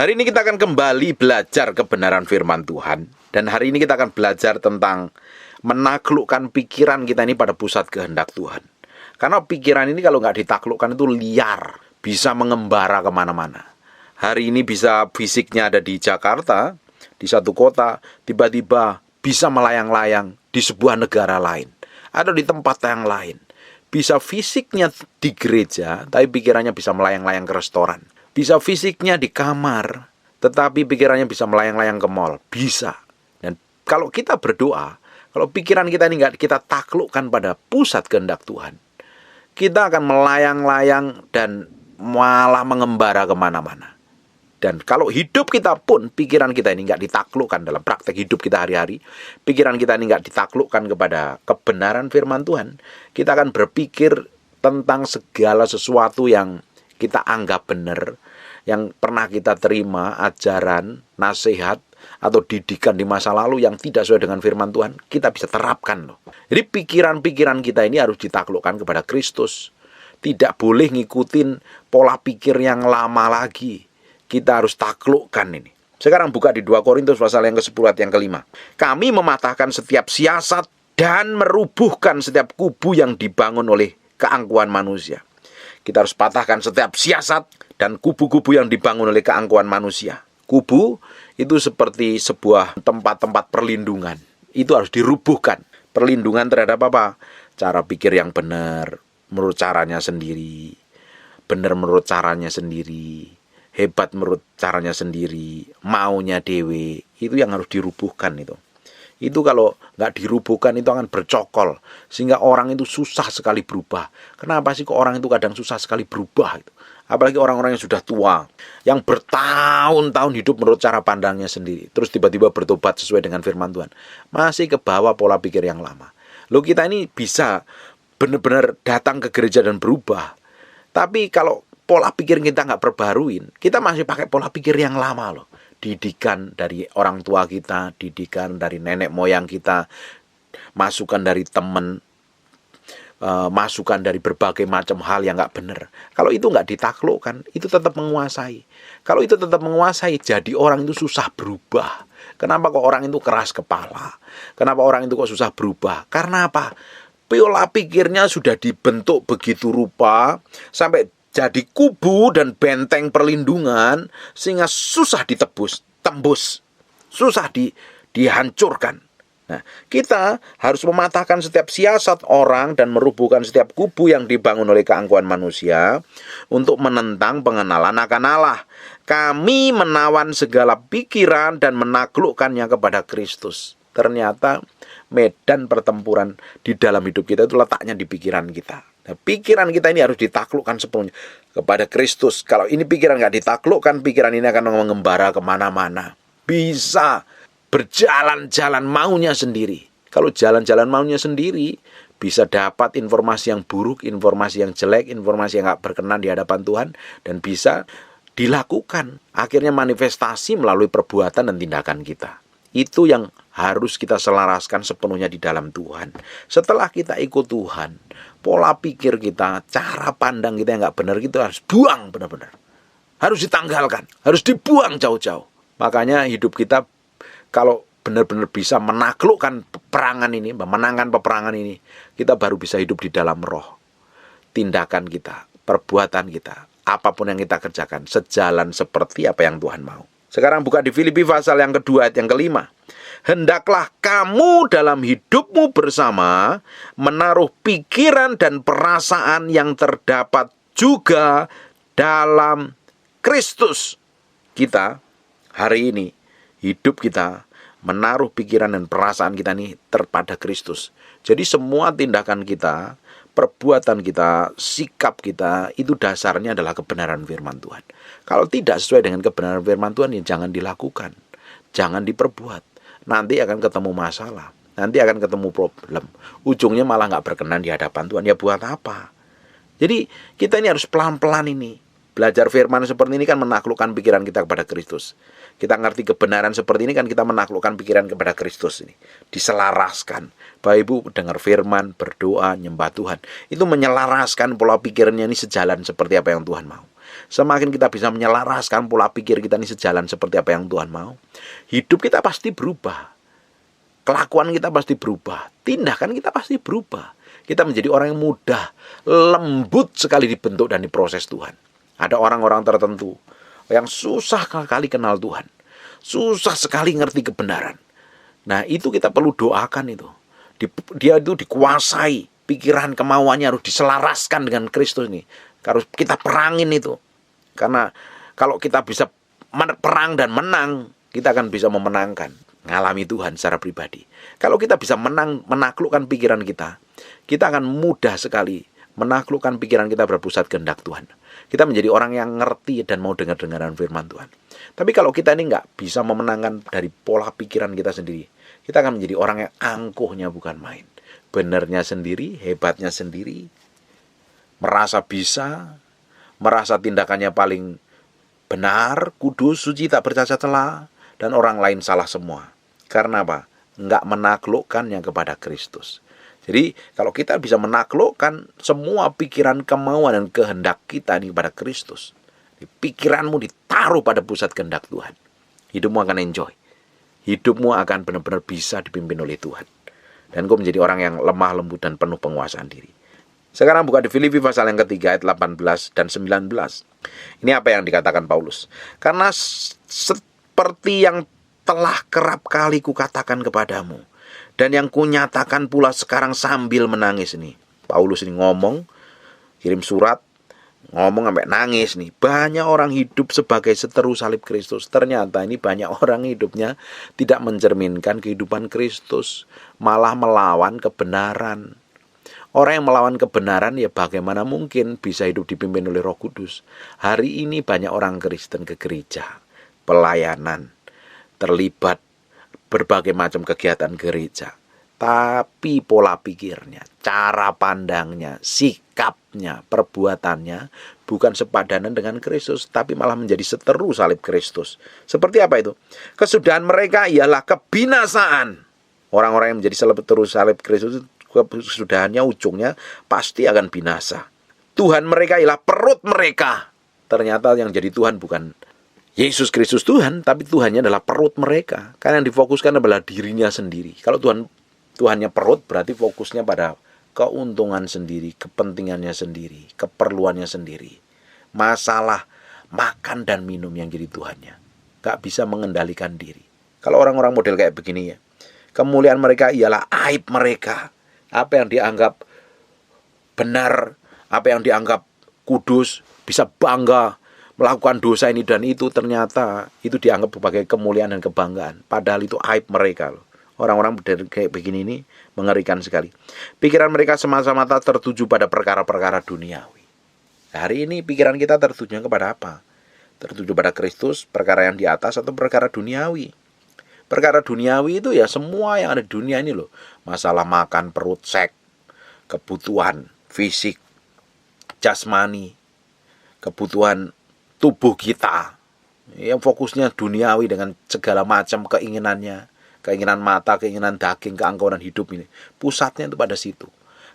Hari ini kita akan kembali belajar kebenaran firman Tuhan. Dan hari ini kita akan belajar tentang menaklukkan pikiran kita ini pada pusat kehendak Tuhan. Karena pikiran ini kalau nggak ditaklukkan itu liar, bisa mengembara kemana-mana. Hari ini bisa fisiknya ada di Jakarta, di satu kota, tiba-tiba bisa melayang-layang di sebuah negara lain, atau di tempat yang lain. Bisa fisiknya di gereja, tapi pikirannya bisa melayang-layang ke restoran. Bisa fisiknya di kamar, tetapi pikirannya bisa melayang-layang ke mall. Bisa. Dan kalau kita berdoa, kalau pikiran kita ini nggak kita taklukkan pada pusat kehendak Tuhan, kita akan melayang-layang dan malah mengembara kemana-mana. Dan kalau hidup kita pun, pikiran kita ini nggak ditaklukkan dalam praktek hidup kita hari-hari, pikiran kita ini nggak ditaklukkan kepada kebenaran firman Tuhan, kita akan berpikir tentang segala sesuatu yang kita anggap benar, yang pernah kita terima ajaran, nasihat, atau didikan di masa lalu yang tidak sesuai dengan firman Tuhan, kita bisa terapkan loh. Jadi pikiran-pikiran kita ini harus ditaklukkan kepada Kristus. Tidak boleh ngikutin pola pikir yang lama lagi. Kita harus taklukkan ini. Sekarang buka di 2 Korintus pasal yang ke-10 ayat yang ke-5. Kami mematahkan setiap siasat dan merubuhkan setiap kubu yang dibangun oleh keangkuhan manusia. Kita harus patahkan setiap siasat dan kubu-kubu yang dibangun oleh keangkuhan manusia. Kubu itu seperti sebuah tempat-tempat perlindungan. Itu harus dirubuhkan. Perlindungan terhadap apa? Cara pikir yang benar, menurut caranya sendiri. Benar menurut caranya sendiri. Hebat menurut caranya sendiri. Maunya dewe. Itu yang harus dirubuhkan itu. Itu kalau nggak dirubuhkan itu akan bercokol. Sehingga orang itu susah sekali berubah. Kenapa sih kok orang itu kadang susah sekali berubah? Apalagi orang-orang yang sudah tua. Yang bertahun-tahun hidup menurut cara pandangnya sendiri. Terus tiba-tiba bertobat sesuai dengan firman Tuhan. Masih ke bawah pola pikir yang lama. Loh, kita ini bisa benar-benar datang ke gereja dan berubah. Tapi kalau pola pikir kita nggak perbaruin, kita masih pakai pola pikir yang lama loh. Didikan dari orang tua kita, didikan dari nenek moyang kita, masukan dari teman, masukan dari berbagai macam hal yang nggak benar. Kalau itu nggak ditaklukkan, itu tetap menguasai. Kalau itu tetap menguasai, jadi orang itu susah berubah. Kenapa kok orang itu keras kepala? Kenapa orang itu kok susah berubah? Karena apa? Pola pikirnya sudah dibentuk begitu rupa, sampai jadi kubu dan benteng perlindungan, sehingga susah tembus, susah dihancurkan. Nah, kita harus mematahkan setiap siasat orang dan merubuhkan setiap kubu yang dibangun oleh keangkuhan manusia untuk menentang pengenalan akan Allah. Kami menawan segala pikiran dan menaklukkannya kepada Kristus. Ternyata medan pertempuran di dalam hidup kita itu letaknya di pikiran kita. Nah, pikiran kita ini harus ditaklukkan sepenuhnya kepada Kristus. Kalau ini pikiran nggak ditaklukkan, pikiran ini akan mengembara kemana-mana. Bisa berjalan-jalan maunya sendiri. Kalau jalan-jalan maunya sendiri, bisa dapat informasi yang buruk, informasi yang jelek, informasi yang nggak berkenan di hadapan Tuhan, dan bisa dilakukan. Akhirnya manifestasi melalui perbuatan dan tindakan kita. Itu yang harus kita selaraskan sepenuhnya di dalam Tuhan. Setelah kita ikut Tuhan, pola pikir kita, cara pandang kita yang nggak benar, kita harus buang benar-benar. Harus ditanggalkan, harus dibuang jauh-jauh. Makanya hidup kita kalau benar-benar bisa menaklukkan peperangan ini, memenangkan peperangan ini, kita baru bisa hidup di dalam roh. Tindakan kita, perbuatan kita, apapun yang kita kerjakan, sejalan seperti apa yang Tuhan mau. Sekarang buka di Filipi pasal yang kedua ayat yang ke-5. Hendaklah kamu dalam hidupmu bersama menaruh pikiran dan perasaan yang terdapat juga dalam Kristus. Kita hari ini, hidup kita menaruh pikiran dan perasaan kita ini terpada Kristus. Jadi semua tindakan kita, perbuatan kita, sikap kita, itu dasarnya adalah kebenaran firman Tuhan. Kalau tidak sesuai dengan kebenaran firman Tuhan, ya jangan dilakukan, jangan diperbuat. Nanti akan ketemu masalah, nanti akan ketemu problem. Ujungnya malah nggak berkenan di hadapan Tuhan. Ya buat apa? Jadi kita ini harus pelan-pelan ini. Belajar firman seperti ini kan menaklukkan pikiran kita kepada Kristus. Kita ngerti kebenaran seperti ini kan kita menaklukkan pikiran kepada Kristus ini. Diselaraskan. Bapak Ibu dengar firman, berdoa, nyembah Tuhan. Itu menyelaraskan pola pikirnya ini sejalan seperti apa yang Tuhan mau. semakin kita bisa menyelaraskan pola pikir kita ini sejalan seperti apa yang Tuhan mau, hidup kita pasti berubah. Kelakuan kita pasti berubah, tindakan kita pasti berubah. Kita menjadi orang yang mudah, lembut sekali dibentuk dan diproses Tuhan. Ada orang-orang tertentu yang susah sekali kenal Tuhan, susah sekali ngerti kebenaran. Nah, itu kita perlu doakan itu. Dia itu dikuasai, pikiran kemauannya harus diselaraskan dengan Kristus ini. Harus kita perangin itu. Karena kalau kita bisa perang dan menang, kita akan bisa memenangkan, ngalami Tuhan secara pribadi. Kalau kita bisa menaklukkan pikiran kita akan mudah sekali menaklukkan pikiran kita berpusat kehendak Tuhan. Kita menjadi orang yang ngerti dan mau dengar-dengaran firman Tuhan. Tapi kalau kita ini nggak bisa memenangkan dari pola pikiran kita sendiri, kita akan menjadi orang yang angkuhnya bukan main. Benernya sendiri, hebatnya sendiri, merasa bisa, merasa tindakannya paling benar, kudus, suci, tak bercacat celah, dan orang lain salah semua. Karena apa? Nggak menaklukkannya kepada Kristus. Jadi kalau kita bisa menaklukkan semua pikiran, kemauan, dan kehendak kita ini kepada Kristus, pikiranmu ditaruh pada pusat kehendak Tuhan, hidupmu akan enjoy. Hidupmu akan benar-benar bisa dipimpin oleh Tuhan. Dan kau menjadi orang yang lemah lembut dan penuh penguasaan diri. Sekarang buka di Filipi pasal yang ketiga ayat 18 dan 19. Ini apa yang dikatakan Paulus. Karena seperti yang telah kerap kali kukatakan kepadamu, dan yang kunyatakan pula sekarang sambil menangis nih. Paulus ini ngomong, kirim surat, ngomong sampai nangis nih. Banyak orang hidup sebagai seteru salib Kristus. Ternyata ini banyak orang hidupnya tidak mencerminkan kehidupan Kristus, malah melawan kebenaran. Orang yang melawan kebenaran ya bagaimana mungkin bisa hidup dipimpin oleh Roh Kudus. Hari ini banyak orang Kristen ke gereja, pelayanan, terlibat berbagai macam kegiatan gereja. Tapi pola pikirnya, cara pandangnya, sikapnya, perbuatannya bukan sepadanan dengan Kristus, tapi malah menjadi seteru salib Kristus. Seperti apa itu? Kesudahan mereka ialah kebinasaan. Orang-orang yang menjadi seteru salib Kristus, kesudahannya ujungnya pasti akan binasa. Tuhan mereka ialah perut mereka. Ternyata yang jadi Tuhan bukan Yesus Kristus Tuhan, tapi Tuhannya adalah perut mereka. Karena yang difokuskan adalah dirinya sendiri. Kalau Tuhannya perut, berarti fokusnya pada keuntungan sendiri, kepentingannya sendiri, keperluannya sendiri. Masalah makan dan minum yang jadi Tuhannya. Gak bisa mengendalikan diri. Kalau orang-orang model kayak begini ya, kemuliaan mereka ialah aib mereka. Apa yang dianggap benar, apa yang dianggap kudus, bisa bangga melakukan dosa ini dan itu, ternyata itu dianggap sebagai kemuliaan dan kebanggaan. Padahal itu aib mereka loh. Orang-orang kayak begini ini mengerikan sekali. Pikiran mereka semata-mata tertuju pada perkara-perkara duniawi. Hari ini pikiran kita tertuju kepada apa? Tertuju pada Kristus, perkara yang di atas, atau perkara duniawi? Perkara duniawi itu ya semua yang ada di dunia ini loh. Masalah makan, perut, seks, kebutuhan fisik, jasmani, kebutuhan tubuh kita. Yang fokusnya duniawi dengan segala macam keinginannya. Keinginan mata, keinginan daging, keangkuhan hidup ini. Pusatnya itu pada situ.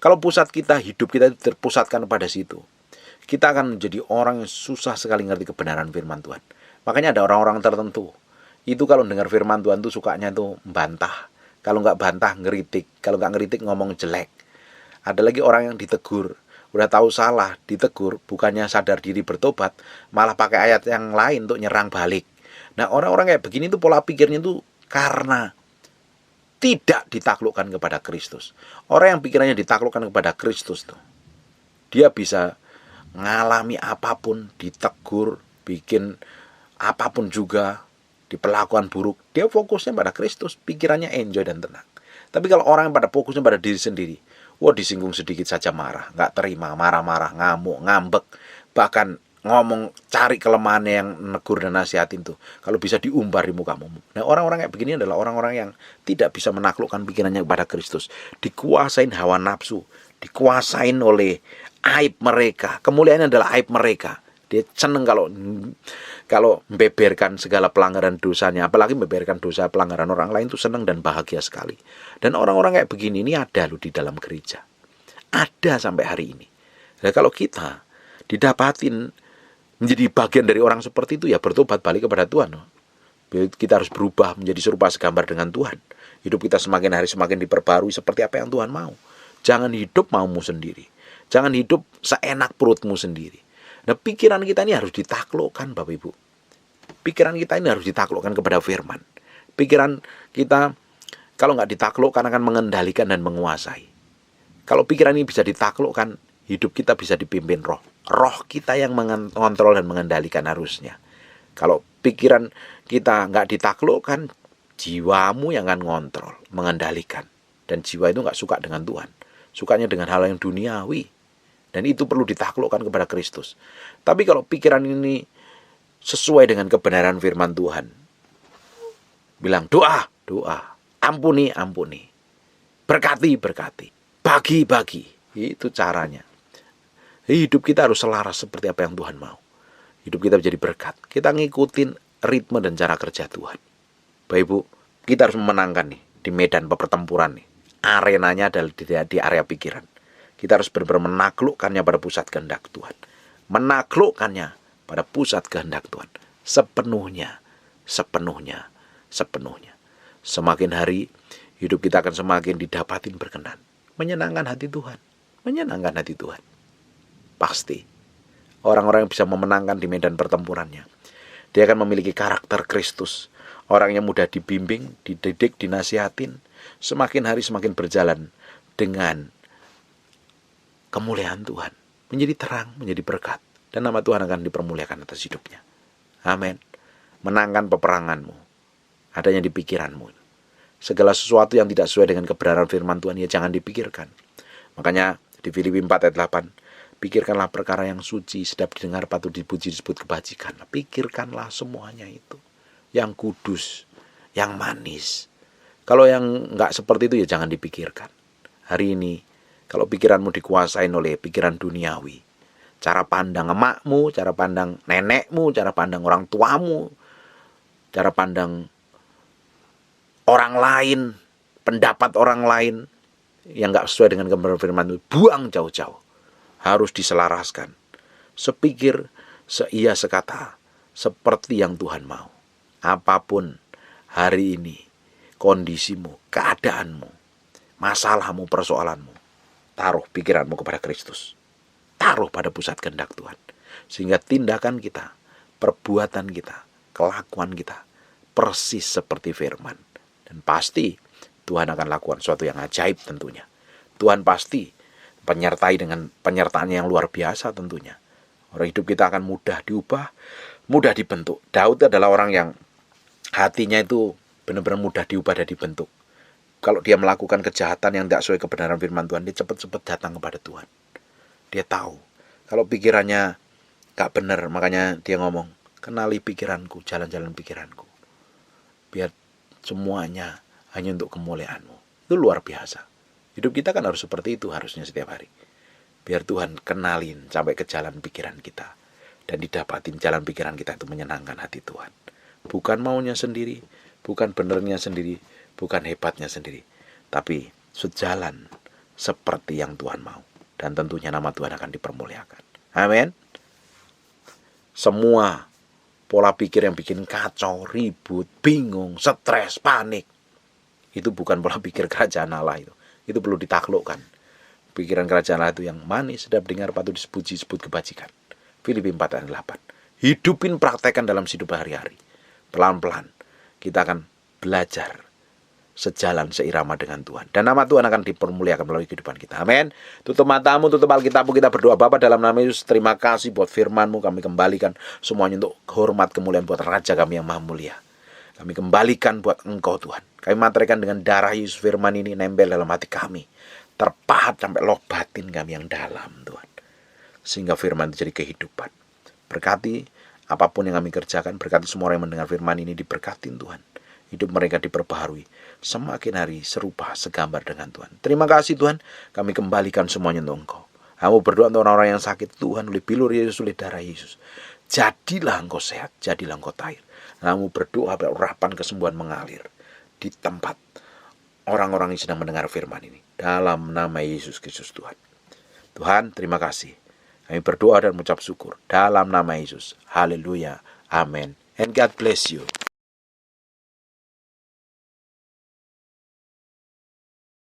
Kalau pusat kita, hidup kita terpusatkan pada situ, kita akan menjadi orang yang susah sekali ngerti kebenaran firman Tuhan. Makanya ada orang-orang tertentu itu kalau dengar firman Tuhan tuh sukanya tuh membantah. Kalau nggak bantah ngeritik, kalau nggak ngeritik ngomong jelek. Ada lagi orang yang ditegur, udah tahu salah, ditegur, bukannya sadar diri bertobat, malah pakai ayat yang lain untuk nyerang balik. Nah, orang-orang kayak begini tuh pola pikirnya tuh karena tidak ditaklukkan kepada Kristus. Orang yang pikirannya ditaklukkan kepada Kristus tuh, dia bisa ngalami apapun, ditegur, bikin apapun juga, diperlakukan buruk, dia fokusnya pada Kristus, pikirannya enjoy dan tenang. Tapi kalau orang yang pada fokusnya pada diri sendiri, wah disinggung sedikit saja marah, nggak terima, marah-marah, ngamuk, ngambek, bahkan ngomong cari kelemahannya yang negur dan nasihatin tuh, kalau bisa diumbar di mukamu. Nah, orang-orang kayak begini adalah orang-orang yang tidak bisa menaklukkan pikirannya kepada Kristus, dikuasain hawa nafsu, dikuasain oleh aib mereka. Kemuliaan adalah aib mereka. Dia seneng kalau membeberkan segala pelanggaran dosanya, apalagi membeberkan dosa pelanggaran orang lain, itu seneng dan bahagia sekali. Dan orang-orang kayak begini ini ada loh di dalam gereja, ada sampai hari ini. Nah, kalau kita didapatin menjadi bagian dari orang seperti itu, ya bertobat balik kepada Tuhan. Kita harus berubah menjadi serupa segambar dengan Tuhan. Hidup kita semakin hari semakin diperbarui seperti apa yang Tuhan mau. Jangan hidup maumu sendiri. Jangan hidup seenak perutmu sendiri. Nah, pikiran kita ini harus ditaklukkan, Bapak Ibu. Pikiran kita ini harus ditaklukkan kepada firman. Pikiran kita kalau nggak ditaklukkan akan mengendalikan dan menguasai. Kalau pikiran ini bisa ditaklukkan, hidup kita bisa dipimpin roh. Roh kita yang mengontrol dan mengendalikan harusnya. Kalau pikiran kita nggak ditaklukkan, jiwamu yang akan ngontrol, mengendalikan. Dan jiwa itu nggak suka dengan Tuhan. Sukanya dengan hal yang duniawi. Dan itu perlu ditaklukkan kepada Kristus. Tapi kalau pikiran ini sesuai dengan kebenaran firman Tuhan, bilang doa, doa, ampuni, ampuni, berkati, berkati, bagi, bagi. Itu caranya. Hidup kita harus selaras seperti apa yang Tuhan mau. Hidup kita menjadi berkat. Kita ngikutin ritme dan cara kerja Tuhan. Bapak Ibu, kita harus memenangkan nih di medan pertempuran nih. Arenanya adalah di area pikiran. Kita harus benar-benar menaklukkannya pada pusat kehendak Tuhan. Menaklukkannya pada pusat kehendak Tuhan. Sepenuhnya, sepenuhnya, sepenuhnya. Semakin hari, hidup kita akan semakin didapatin berkenan. Menyenangkan hati Tuhan. Menyenangkan hati Tuhan. Pasti. Orang-orang yang bisa memenangkan di medan pertempurannya, dia akan memiliki karakter Kristus. Orang yang mudah dibimbing, dididik, dinasihatin, semakin hari semakin berjalan dengan kemuliaan Tuhan. Menjadi terang, menjadi berkat. Dan nama Tuhan akan dipermuliakan atas hidupnya. Amin. Menangkan peperanganmu. Adanya di pikiranmu. Segala sesuatu yang tidak sesuai dengan kebenaran firman Tuhan, ya jangan dipikirkan. Makanya di Filipi 4 ayat 8, pikirkanlah perkara yang suci, sedap didengar, patut dipuji, disebut kebajikan. Pikirkanlah semuanya itu. Yang kudus, yang manis. Kalau yang enggak seperti itu, ya jangan dipikirkan. Hari ini, kalau pikiranmu dikuasain oleh pikiran duniawi, cara pandang emakmu, cara pandang nenekmu, cara pandang orang tuamu, cara pandang orang lain, pendapat orang lain, yang enggak sesuai dengan kebenaran firman itu, buang jauh-jauh. Harus diselaraskan. Sepikir, seia, sekata, seperti yang Tuhan mau. Apapun hari ini, kondisimu, keadaanmu, masalahmu, persoalanmu, taruh pikiranmu kepada Kristus. Taruh pada pusat kehendak Tuhan. Sehingga tindakan kita, perbuatan kita, kelakuan kita, persis seperti firman. Dan pasti Tuhan akan lakukan sesuatu yang ajaib tentunya. Tuhan pasti penyertai dengan penyertaannya yang luar biasa tentunya. Orang hidup kita akan mudah diubah, mudah dibentuk. Daud adalah orang yang hatinya itu benar-benar mudah diubah dan dibentuk. Kalau dia melakukan kejahatan yang tidak sesuai kebenaran firman Tuhan, dia cepat-cepat datang kepada Tuhan. Dia tahu. Kalau pikirannya gak benar, makanya dia ngomong, kenali pikiranku, jalan-jalan pikiranku. Biar semuanya hanya untuk kemuliaanmu. Itu luar biasa. Hidup kita kan harus seperti itu harusnya setiap hari. Biar Tuhan kenalin sampai ke jalan pikiran kita. Dan didapatin jalan pikiran kita itu menyenangkan hati Tuhan. Bukan maunya sendiri, bukan benernya sendiri, bukan hebatnya sendiri. Tapi sejalan seperti yang Tuhan mau. Dan tentunya nama Tuhan akan dipermuliakan. Amin. Semua pola pikir yang bikin kacau, ribut, bingung, stres, panik, itu bukan pola pikir kerajaan Allah itu. Itu perlu ditaklukkan. Pikiran kerajaan Allah itu yang manis, sedap dengar, patut dipuji, disebut kebajikan. Filipi 4 ayat 8. Hidupin, praktekkan dalam hidup hari-hari. Pelan-pelan kita akan belajar sejalan seirama dengan Tuhan. Dan nama Tuhan akan dipermuliakan melalui kehidupan kita. Amin. Tutup matamu, tutup Alkitabmu, kita berdoa. Bapa, dalam nama Yesus, terima kasih buat firman-Mu. Kami kembalikan semuanya untuk hormat kemuliaan buat Raja kami yang maha mulia. Kami kembalikan buat Engkau Tuhan. Kami materikan dengan darah Yesus, firman ini nempel dalam hati kami. Terpahat sampai loh batin kami yang dalam Tuhan. Sehingga firman itu jadi kehidupan. Berkati apapun yang kami kerjakan. Berkati semua orang yang mendengar firman ini diberkatin Tuhan. Hidup mereka diperbaharui. Semakin hari serupa segambar dengan Tuhan. Terima kasih Tuhan. Kami kembalikan semuanya untuk Engkau. Kamu berdoa untuk orang-orang yang sakit. Tuhan, oleh bilur Yesus, oleh darah Yesus. Jadilah Engkau sehat. Jadilah Engkau tahir. Kamu berdoa biar urapan kesembuhan mengalir di tempat orang-orang yang sedang mendengar firman ini. Dalam nama Yesus Kristus Tuhan. Tuhan, terima kasih. Kami berdoa dan mengucap syukur dalam nama Yesus. Haleluya. Amin. And God bless you.